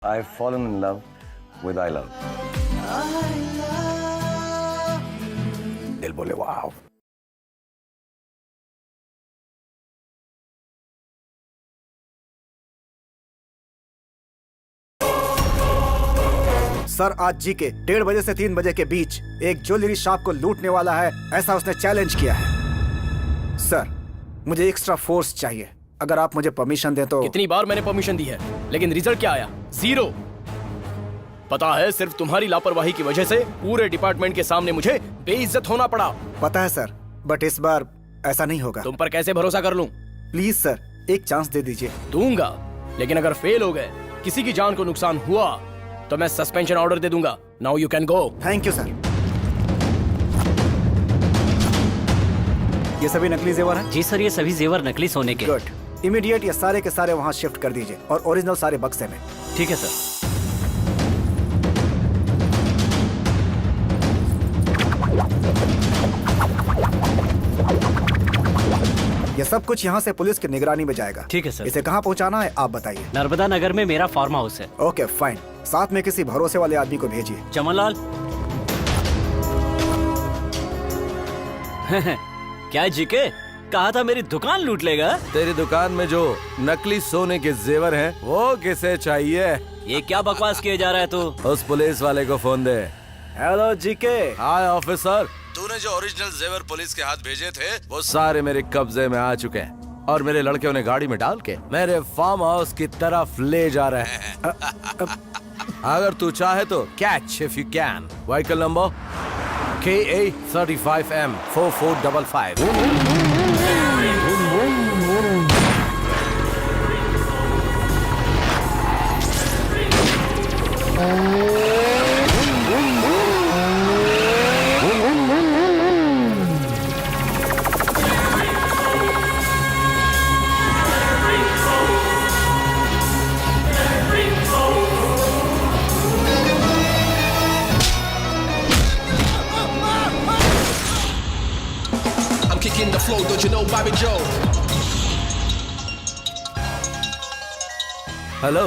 I've fallen in love with I love. दिल बोले वाह। सर आज जी के 1:30 बजे से 3 बजे के बीच एक ज्वेलरी शॉप को लूटने वाला है, ऐसा उसने चैलेंज किया है। सर मुझे एक्स्ट्रा फोर्स चाहिए, अगर आप मुझे परमिशन दें तो। कितनी बार मैंने परमिशन दी है, लेकिन रिजल्ट क्या आया? 0। पता है, सिर्फ तुम्हारी लापरवाही की वजह से पूरे डिपार्टमेंट के सामने मुझे बेइज्जत होना पड़ा। पता है सर, बट इस बार ऐसा नहीं होगा। तुम पर कैसे भरोसा कर लूं? प्लीज सर, एक चांस दे दीजिए। दूंगा, लेकिन अगर फेल हो गए, किसी की जान को नुकसान हुआ, तो मैं सस्पेंशन ऑर्डर दे दूंगा। Now you can go. Thank you sir. ये सभी नकली जेवर हैं? जी सर, ये सभी जेवर नकली सोने के। गुड। इमीडिएट ये सारे के सारे वहाँ शिफ्ट कर दीजिए और ओरिजिनल सारे बक्से में। ठीक है सर। ये सब कुछ यहाँ से पुलिस की निगरानी में जाएगा। ठीक है सर। इसे कहाँ पहुँचाना है आप बताइए। नर्मदा नगर में मेरा फार्म हाउस है। ओके फाइन, साथ में किसी भरोसे वाले आदमी को भेजिए। चमनलाल। क्या जीके, कहा था मेरी दुकान लूट लेगा? तेरी दुकान में जो नकली सोने के जेवर हैं, वो किसे चाहिए? ये क्या बकवास किए जा रहा है तू? उस पुलिस वाले को फोन दे। हेलो जीके। हाय ऑफिसर, तूने जो ओरिजिनल जेवर पुलिस के हाथ भेजे थे, वो सारे मेरे कब्जे में आ चुके हैं और मेरे लड़के उन्हें गाड़ी में डाल के मेरे फार्म हाउस की तरफ ले जा रहे हैं। अगर तू चाहे तो catch if you can. Vehicle number KA 35M 4455। Kicking the flow, don't you know Bobby Joe? Hello,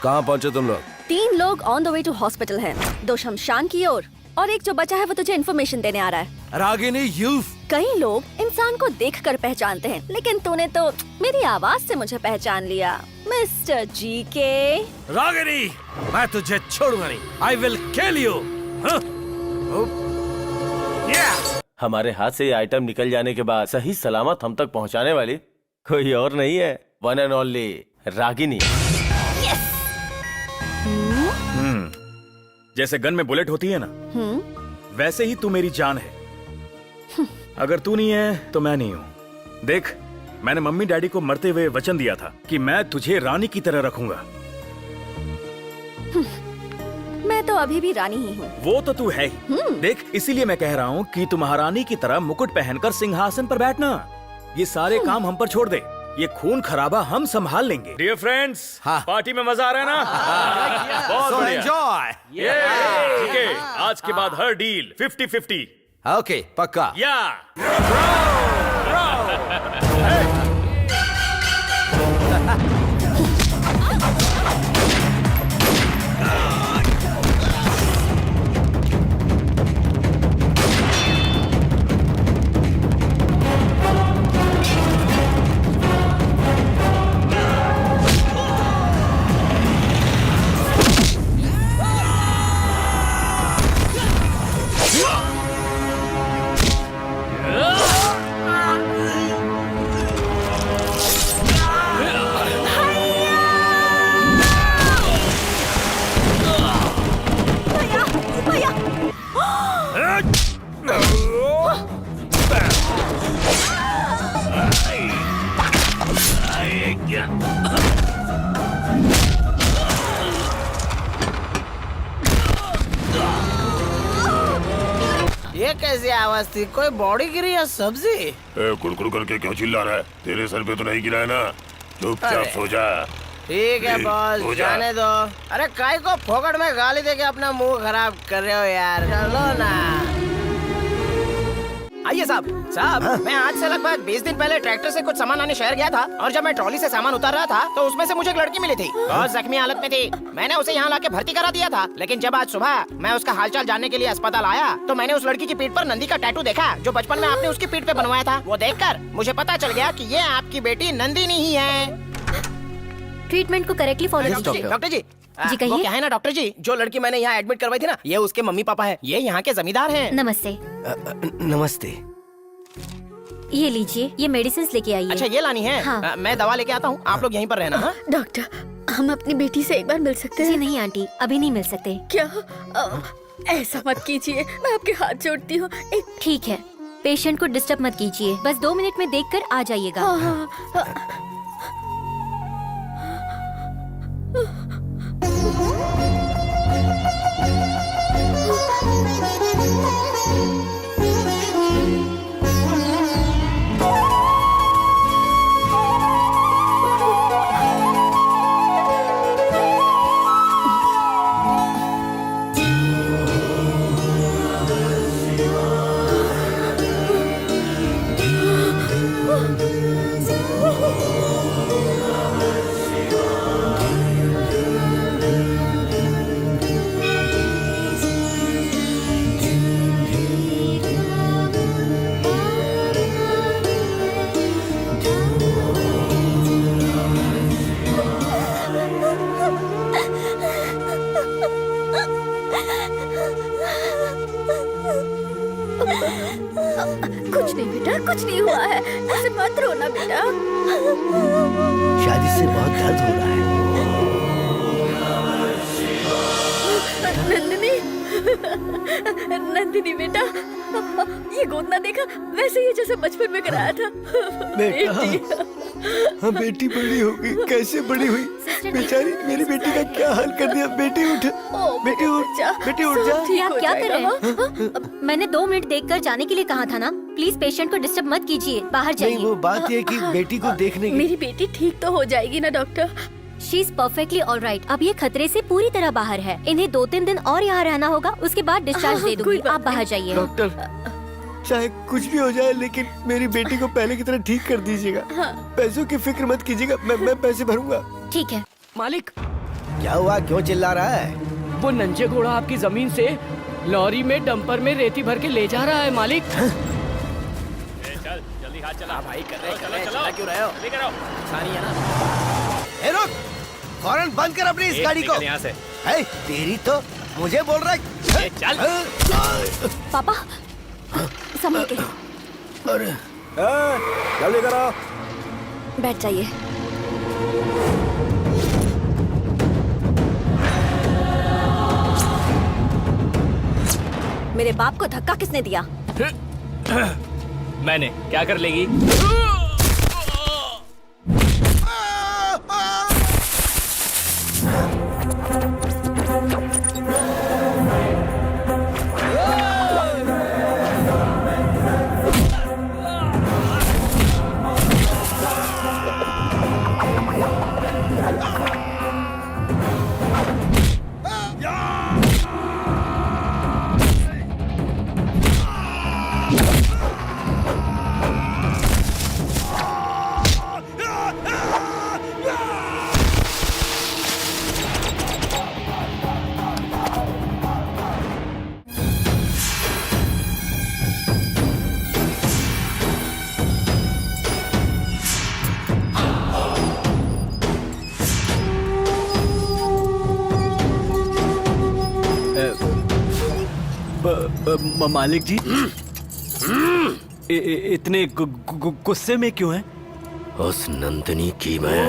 कहाँ पहुँचे तुम लोग? 3 लोग on the way to hospital हैं, 2 शमशान की ओर और एक जो बचा है वो तुझे इन्फॉर्मेशन देने आ रहा है। रागिनी यूफ। कई लोग इंसान को देखकर पहचानते हैं, लेकिन तूने तो मेरी आवाज से मुझे पहचान लिया, मिस्टर जीके। रागिनी, मैं तुझे छोड़ूंगा नहीं। I will kill you। हमारे हाथ से ये आइटम निकल जाने के बाद सही सलामत हम तक पहुंचाने वाली कोई और नहीं है, वन एंड ओनली रागिनी। जैसे गन में बुलेट होती है ना, वैसे ही तू मेरी जान है। अगर तू नहीं है तो मैं नहीं हूँ। देख, मैंने मम्मी डैडी को मरते हुए वचन दिया था कि मैं तुझे रानी की तरह रखूंगा। मैं तो अभी भी रानी ही हूँ। वो तो तू है ही। देख, इसीलिए मैं कह रहा हूँ कि तू महारानी की तरह मुकुट पहनकर सिंहासन पर बैठना। ये सारे काम हम पर छोड़ दे, ये खून खराबा हम संभाल लेंगे। डियर फ्रेंड्स, पार्टी में मजा आ रहा है ना? बहुत बढ़िया। एंजॉय। ठीक है, आज के बाद हर डील 50-50। ओके, पक्का। या ये कैसी आवाज थी? कोई बॉडी गिरी या सब्जी? कुड़कुड़ करके क्यों चिल्ला रहा है? तेरे सर पे तो नहीं गिरा है ना? चुपचाप सो जा। ठीक है बॉस, जाने दो। अरे काय को फोकट में गाली देके अपना मुंह खराब कर रहे हो यार, चलो ना। आइए साहब। साहब मैं आज से लगभग 20 दिन पहले ट्रैक्टर से कुछ सामान लाने शहर गया था और जब मैं ट्रॉली से सामान उतार रहा था तो उसमें से मुझे एक लड़की मिली थी। बहुत जख्मी हालत में थी। मैंने उसे यहाँ लाके भर्ती करा दिया था, लेकिन जब आज सुबह मैं उसका हालचाल जानने के लिए अस्पताल आया तो मैंने उस लड़की की पीठ पर नंदी का टैटू देखा जो बचपन में आपने उसकी पीठ पे बनवाया था। वो देखकर मुझे पता चल गया कि ये आपकी बेटी नंदिनी ही है। ट्रीटमेंट को करेक्टली फॉलो कीजिए। डॉक्टर जी जी कहिए। वो क्या है ना डॉक्टर जी, जो लड़की मैंने यहाँ एडमिट करवाई थी ना, ये उसके मम्मी पापा है। ये यहाँ के जमींदार हैं। नमस्ते। नमस्ते। ये लीजिए, ये मेडिसिन लेके आइए। अच्छा ये लानी है। हाँ। मैं दवा लेके आता हूँ, आप लोग यहीं पर रहना। हाँ? डॉक्टर हम अपनी बेटी से एक बार मिल सकते जी हैं? नहीं आंटी, अभी नहीं मिल सकते। क्या ऐसा मत कीजिए, मैं आपके हाथ जोड़ती हूँ। एक ठीक है, पेशेंट को डिस्टर्ब मत कीजिए, बस 2 मिनट में देखकर आ जाइएगा। हाँ। कुछ नहीं बेटा, कुछ नहीं हुआ है, ऐसे मत रोना बेटा। शायद इससे बहुत दर्द हो रहा है। नंदिनी, नंदिनी बेटा, ये गोदना देखा वैसे ही जैसे बचपन में कराया था। बेटी हाँ बेटी बड़ी हो गई, कैसे बड़ी हुई बेचारी, मेरी बेटी का क्या हाल कर दिया। बेटी उठ, बेटी उठ जा, बेटी उठ जा। ये आप क्या कर रहे हैं? मैंने 2 मिनट देखकर जाने के लिए कहा था ना। प्लीज पेशेंट को डिस्टर्ब मत कीजिए, बाहर जाइए। वो बात है कि बेटी को देखने की। मेरी बेटी ठीक तो हो जाएगी ना doctor? She is perfectly alright. अब ये खतरे से पूरी तरह बाहर है। इन्हें 2-3 दिन और यहाँ रहना होगा, उसके बाद डिस्चार्ज दे दूंगी। आप बाहर जाइए। डॉक्टर चाहे कुछ भी हो जाए, लेकिन मेरी बेटी को पहले की तरह ठीक कर दीजिएगा। पैसों की फिक्र मत कीजिएगा, मैं पैसे भरूंगा। ठीक है। मालिक, क्या हुआ, क्यों चिल्ला रहा है? वो नंजे घोड़ा आपकी जमीन से लॉरी में डंपर में रेती भर के ले जा रहा है मालिक। चल जल्दी हाथ चला भाई कर रहे चला क्यों रहे हो? लेकर आओ। सारी है ना। रुक, फौरन बंद कर अपनी इस गाड़ी को। यहाँ से है तेरी तो मुझे बोल रहा है। चल। पापा संभल के। अरे जल्दी करो। बैठ जाइए। मेरे बाप को धक्का किसने दिया? मैंने। क्या कर लेगी? मालिक जी इतने गुस्से में क्यों हैं? उस नंदिनी की मैं।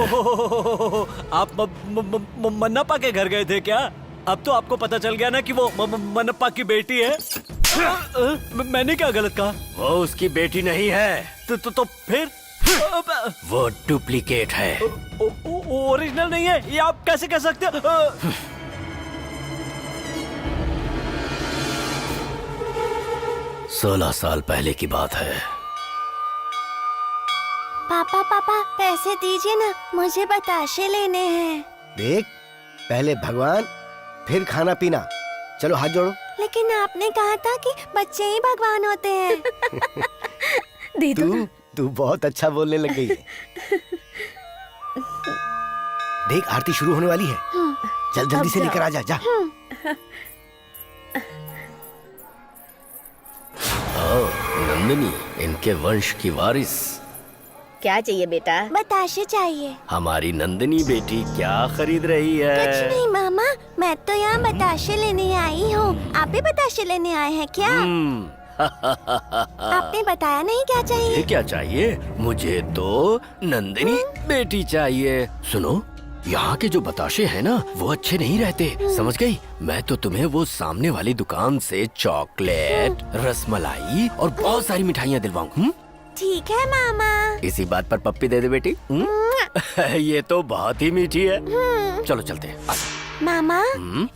आप मन्नप्पा के घर गए थे क्या? अब तो आपको पता चल गया ना कि वो मन्नप्पा की बेटी है। मैंने क्या गलत कहा? वो उसकी बेटी नहीं है। तो फिर? वो डुप्लीकेट है। ओरिजिनल नहीं है, ये आप कैसे कह सकते हो? 16 साल पहले की बात है। पापा पापा पैसे दीजिए ना, मुझे बताशे लेने हैं। देख, पहले भगवान फिर खाना पीना। चलो हाथ जोड़ो। लेकिन आपने कहा था कि बच्चे ही भगवान होते हैं। दे दो ना। तू बहुत अच्छा बोलने लग गई है। देख आरती शुरू होने वाली है। चल जल्दी से लेकर आ जा। जा। नंदिनी, इनके वंश की वारिस। क्या चाहिए बेटा? बताशे चाहिए। हमारी नंदिनी बेटी क्या खरीद रही है? कुछ नहीं मामा, मैं तो यहाँ बताशे लेने आई हूँ। आप भी बताशे लेने आए हैं क्या? आपने बताया नहीं क्या चाहिए? ये क्या चाहिए? मुझे तो नंदिनी बेटी चाहिए। सुनो, यहाँ के जो बताशे हैं ना वो अच्छे नहीं रहते, समझ गई? मैं तो तुम्हें वो सामने वाली दुकान से चॉकलेट, रसमलाई और बहुत सारी मिठाइयाँ दिलवाऊँ। ठीक है मामा। इसी बात पर पप्पी दे दे बेटी। ये तो बहुत ही मीठी है। चलो चलते हैं। मामा,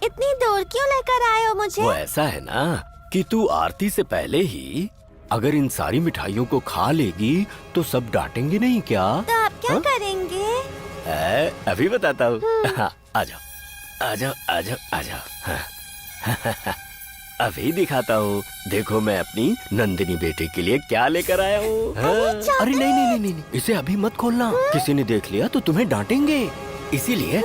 इतनी दूर क्यों लेकर आए हो मुझे? वो ऐसा है ना कि तू आरती से पहले ही अगर इन सारी मिठाइयों को खा लेगी तो सब डांटेंगे नहीं क्या? तो आप क्या करेंगे? अभी बताता हूँ। आ जाओ, आ जाओ, आ जाओ, आ जाओ। हाँ। अभी दिखाता हूँ। देखो मैं अपनी नंदिनी बेटे के लिए क्या लेकर आया हूँ। अरे नहीं नहीं नहीं नहीं, इसे अभी मत खोलना। किसी ने देख लिया तो तुम्हें डांटेंगे, इसीलिए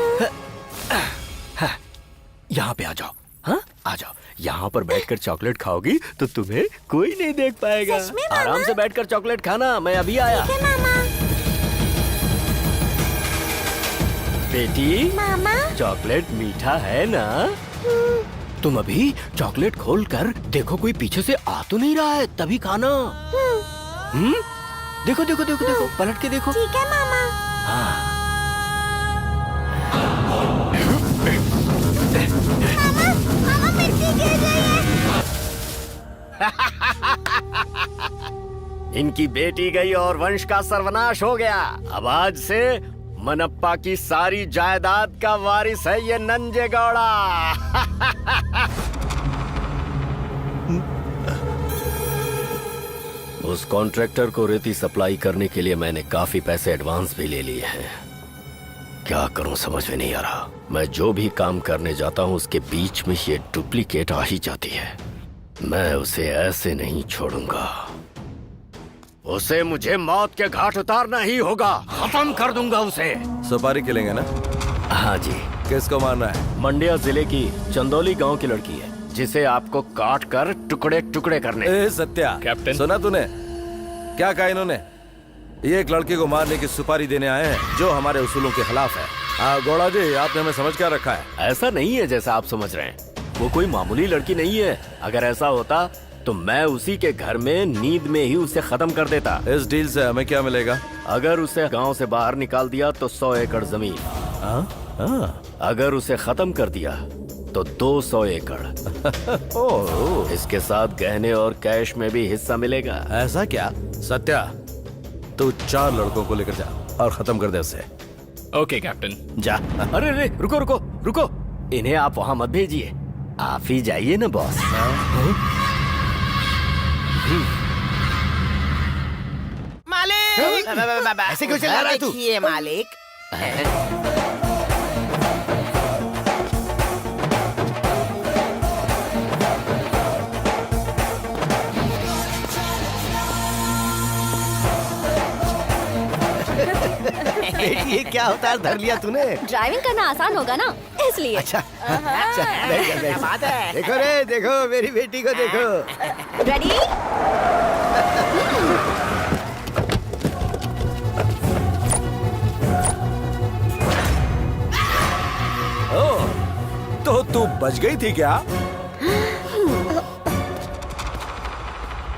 यहाँ पे आ जाओ। हाँ, आ जाओ। यहाँ पर बैठकर चॉकलेट खाओगी तो तुम्हें कोई नहीं देख पाएगा। आराम से बैठकर चॉकलेट खाना। मैं अभी आया। बेटी, मामा, चॉकलेट मीठा है ना? तुम अभी चॉकलेट खोलकर देखो कोई पीछे से आ तो नहीं रहा है, तभी खाना। देखो देखो देखो देखो, पलट के देखो। ठीक है मामा। हाँ। मामा मिट्टी गिर रही है। इनकी बेटी गई और वंश का सर्वनाश हो गया। अब आज से मनप्पा की सारी जायदाद का वारिस है ये नंजेगौड़ा। उस कॉन्ट्रैक्टर को रेती सप्लाई करने के लिए मैंने काफी पैसे एडवांस भी ले लिए हैं। क्या करूं समझ में नहीं आ रहा। मैं जो भी काम करने जाता हूं उसके बीच में ये डुप्लीकेट आ ही जाती है। मैं उसे ऐसे नहीं छोड़ूंगा। उसे मुझे मौत के घाट उतारना ही होगा। खत्म कर दूंगा उसे। सुपारी खिलेंगे ना? हाँ जी। किसको मारना है? मंडिया जिले की चंदौली गांव की लड़की है जिसे आपको काट कर टुकड़े टुकड़े करने। ए सत्या, कैप्टन। सुना तूने क्या कहा इन्होंने? ये एक लड़की को मारने की सुपारी देने आए हैं जो हमारे उसूलों के खिलाफ है। गौड़ा जी, आपने हमें समझ क्या रखा है? ऐसा नहीं है जैसा आप समझ रहे हैं। वो कोई मामूली लड़की नहीं है। अगर ऐसा होता तो मैं उसी के घर में नींद में ही उसे खत्म कर देता। इस डील से हमें क्या मिलेगा? अगर उसे गांव से बाहर निकाल दिया तो 100 एकड़ जमीन। अगर उसे खत्म कर दिया तो 200 एकड़। ओह, इसके साथ गहने और कैश में भी हिस्सा मिलेगा। ऐसा क्या? सत्या, तू 4 लड़कों को लेकर जा और खत्म कर दे उसे। Okay captain. जा। अरे अरे, रुको रुको रुको, इन्हें आप वहाँ मत भेजिए, आप ही जाइए ना बॉस। मालिक, ऐसे क्यों चिल्ला रहा है तू? देखिए मालिक। ये क्या होता है? धर लिया तूने? ड्राइविंग करना आसान होगा ना, इसलिए। अच्छा, क्या बात है? देखो रे, देखो मेरी बेटी को देखो। रेडी? तो तू बच गई थी क्या?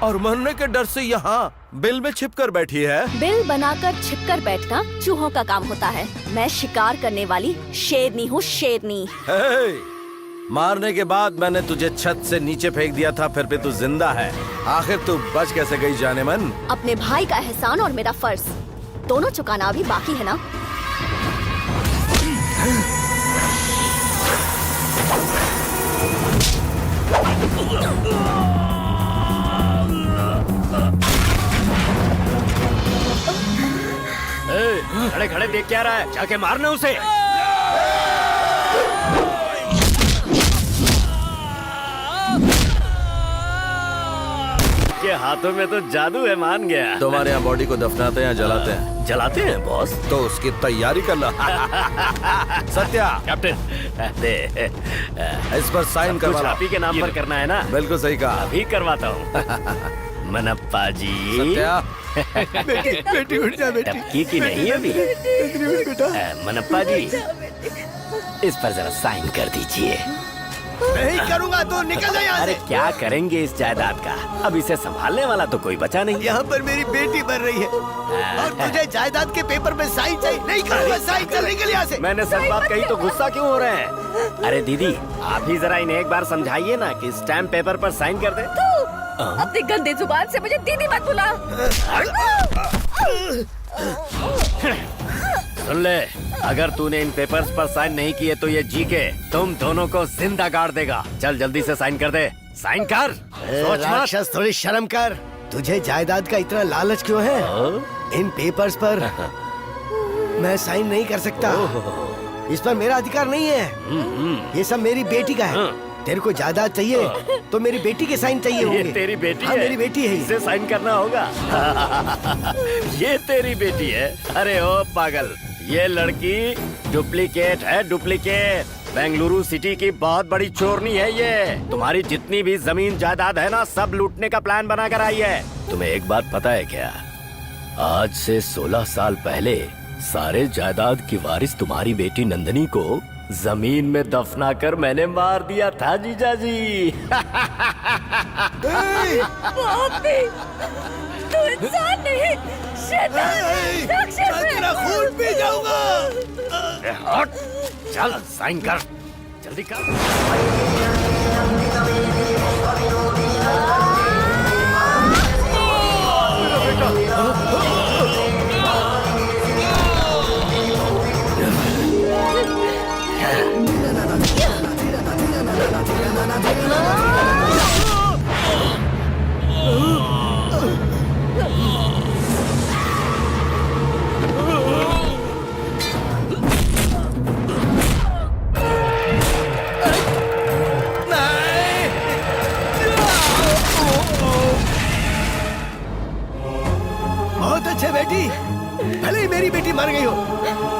और मरने के डर से यहाँ बिल में छिप कर बैठी है। बिल बनाकर छिपकर बैठना चूहों का काम होता है। मैं शिकार करने वाली शेरनी हूँ, शेरनी। मारने के बाद मैंने तुझे छत से नीचे फेंक दिया था, फिर भी तू जिंदा है। आखिर तू बच कैसे गई जाने मन? अपने भाई का एहसान और मेरा फर्ज दोनों चुकाना अभी बाकी है ना। खड़े खड़े देख क्या रहा है? जाके मारना उसे। हाथों में तो जादू है, मान गया। तुम्हारे यहाँ बॉडी को दफनाते हैं या जलाते हैं? जलाते हैं बॉस। तो उसकी तैयारी कर लो। सत्या कैप्टन दे, इस पर साइन कुछ करवा। आप ही के नाम पर करना है ना? बिल्कुल सही कहा। अभी करवाता हूँ। मनप्पा जी। सत्या बेटी उठ जा बेटी। टपकी की नहीं अभी। मनप्पा जी, इस पर जरा साइन कर दीजिए। नहीं करूँगा तो निकल जा यहाँ अरे से। क्या करेंगे इस जायदाद का? अब इसे संभालने वाला तो कोई बचा नहीं। यहाँ पर मेरी बेटी बन रही है और तुझे जायदाद के पेपर में साइन चाहिए। नहीं करूँगा साइन, चल निकल यहाँ से। मैंने सच बात कही तो गुस्सा क्यों हो रहे हैं? अरे दीदी, आप ही जरा इन्हें एक बार समझाइए ना कि स्टैम्प पेपर पर साइन कर दे। अपनी गंदी जुबान से मुझे दीदी मत बुला। सुन ले, अगर तूने इन पेपर्स पर साइन नहीं किए तो ये जी के तुम दोनों को जिंदा गाड़ देगा। चल जल्दी से साइन कर दे। साइन कर। सोच मत। राक्षस, थोड़ी शर्म कर। तुझे जायदाद का इतना लालच क्यों है? इन पेपर्स पर मैं साइन नहीं कर सकता। इस पर मेरा अधिकार नहीं है। ये सब मेरी बेटी का है। तेरे को जायदाद चाहिए तो मेरी बेटी के साइन चाहिए होंगे। ये तेरी बेटी हाँ, है? मेरी बेटी है। इसे साइन करना होगा। ये तेरी बेटी है? अरे ओ पागल, ये लड़की डुप्लीकेट है, डुप्लीकेट। बेंगलुरु सिटी की बहुत बड़ी चोरनी है ये। तुम्हारी जितनी भी जमीन जायदाद है ना, सब लूटने का प्लान बनाकर आई है। तुम्हें एक बात पता है क्या? आज से 16 साल पहले सारे जायदाद की वारिस तुम्हारी बेटी नंदनी को जमीन में दफनाकर मैंने मार दिया था जीजाजी। पापी, तू इंसान नहीं, शैतान, राक्षस है। तेरा खून पी जाऊंगा। हट, चल साइन कर, जल्दी कर। बहुत अच्छे बेटी। भले ही मेरी बेटी मर गई हो,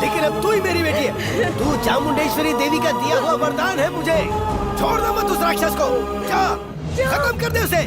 लेकिन अब तू ही मेरी बेटी है। तू चामुंडेश्वरी देवी का दिया हुआ वरदान है मुझे। छोड़ दो मत उस राक्षस को। जा, खत्म कर दे उसे।